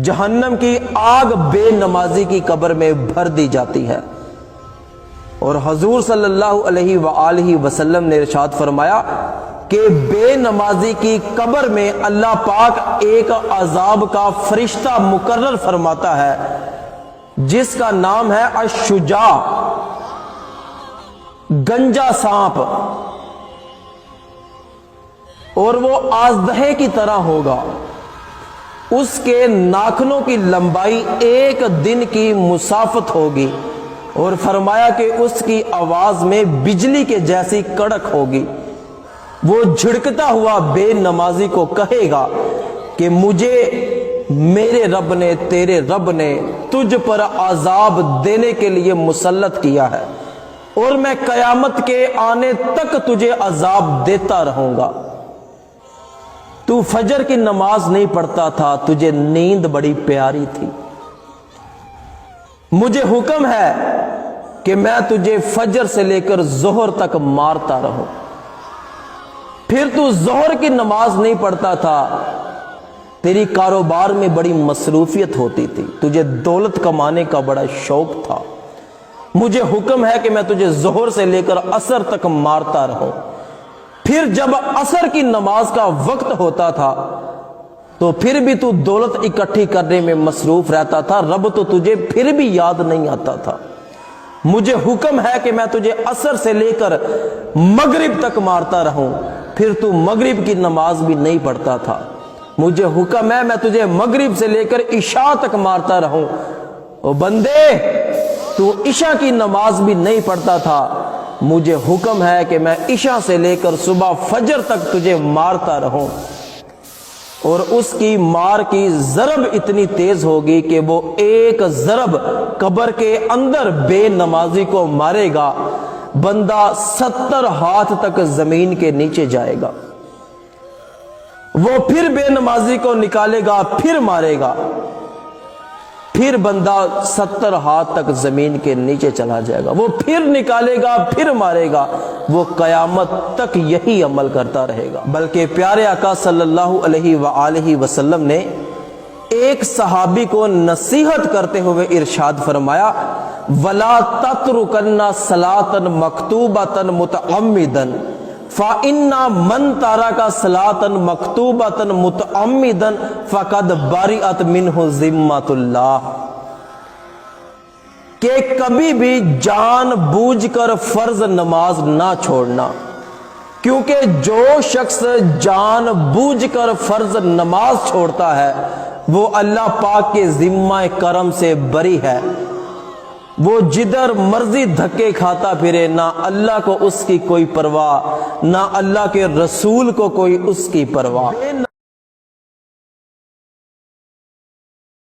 जहन्नम की आग बे नमाजी की कब्र में भर दी जाती है। और हजूर सल्लल्लाहु अलैहि वआलैहि वसल्लम ने इरशाद फरमाया कि बेनमाजी की कब्र में अल्लाह पाक एक अजाब का फरिश्ता मुकर्रर फरमाता है जिसका नाम है अशुजा, गंजा सांप, और वो आजदहे की तरह होगा। उसके नाखनों की लंबाई एक दिन की मुसाफत होगी और फरमाया कि उसकी आवाज में बिजली के जैसी कड़क होगी। वो झिड़कता हुआ बेनमाजी को कहेगा कि मुझे मेरे रब ने, तेरे रब ने तुझ पर आजाब देने के लिए मुसल्लत किया है और मैं कयामत के आने तक तुझे अजाब देता रहूंगा। तू फजर की नमाज नहीं पढ़ता था, तुझे नींद बड़ी प्यारी थी। मुझे हुक्म है कि मैं तुझे फजर से लेकर जोहर तक मारता रहूं। फिर तू जोहर की नमाज नहीं पढ़ता था, तेरी कारोबार में बड़ी मसरूफियत होती थी, तुझे दौलत कमाने का बड़ा शौक था। मुझे हुक्म है कि मैं तुझे जोहर से लेकर असर तक मारता रहूं। फिर जब असर की नमाज का वक्त होता था तो फिर भी तू दौलत इकट्ठी करने में मसरूफ रहता था, रब तो तुझे फिर भी याद नहीं आता था। मुझे हुक्म है कि मैं तुझे असर से लेकर मगरिब तक मारता रहूं, फिर तू मगरिब की नमाज भी नहीं पढ़ता था। मुझे हुक्म है मैं तुझे मगरिब से लेकर इशा तक मारता रहूं। ओ बंदे, तू इशा की नमाज भी नहीं पढ़ता था, मुझे हुक्म है कि मैं इशा से लेकर सुबह फजर तक तुझे मारता रहूं। और उसकी मार की जरब इतनी तेज होगी कि वो एक जरब कब्र के अंदर बेनमाजी को मारेगा, बंदा 70 हाथ तक जमीन के नीचे जाएगा। वो फिर बेनमाजी को निकालेगा, फिर मारेगा, फिर बंदा 70 हाथ तक जमीन के नीचे चला जाएगा। वो फिर निकालेगा, फिर मारेगा, वो कयामत तक यही अमल करता रहेगा। बल्कि प्यारे आका सल्लल्लाहु अलैहि वआलैहि वसल्लम ने एक सहाबी को नसीहत करते हुए इरशाद फरमाया, वला ततरुकन्ना सलातन मकतूबतन मुतअम्मिदन फ़इन्ना मन तारका सलातन मकतूबतन मुतअम्मिदन फ़क़द बरिअत मिन्हु ज़िम्मतुल्लाह। कि कभी भी जान बूझकर फर्ज नमाज ना छोड़ना, क्योंकि जो शख्स जान बूझकर फर्ज नमाज छोड़ता है वो अल्लाह पाक के जिम्मा करम से बरी है। वो जिधर मर्जी धक्के खाता फिरे, ना अल्लाह को उसकी कोई परवाह, ना अल्लाह के रसूल को कोई उसकी परवाह।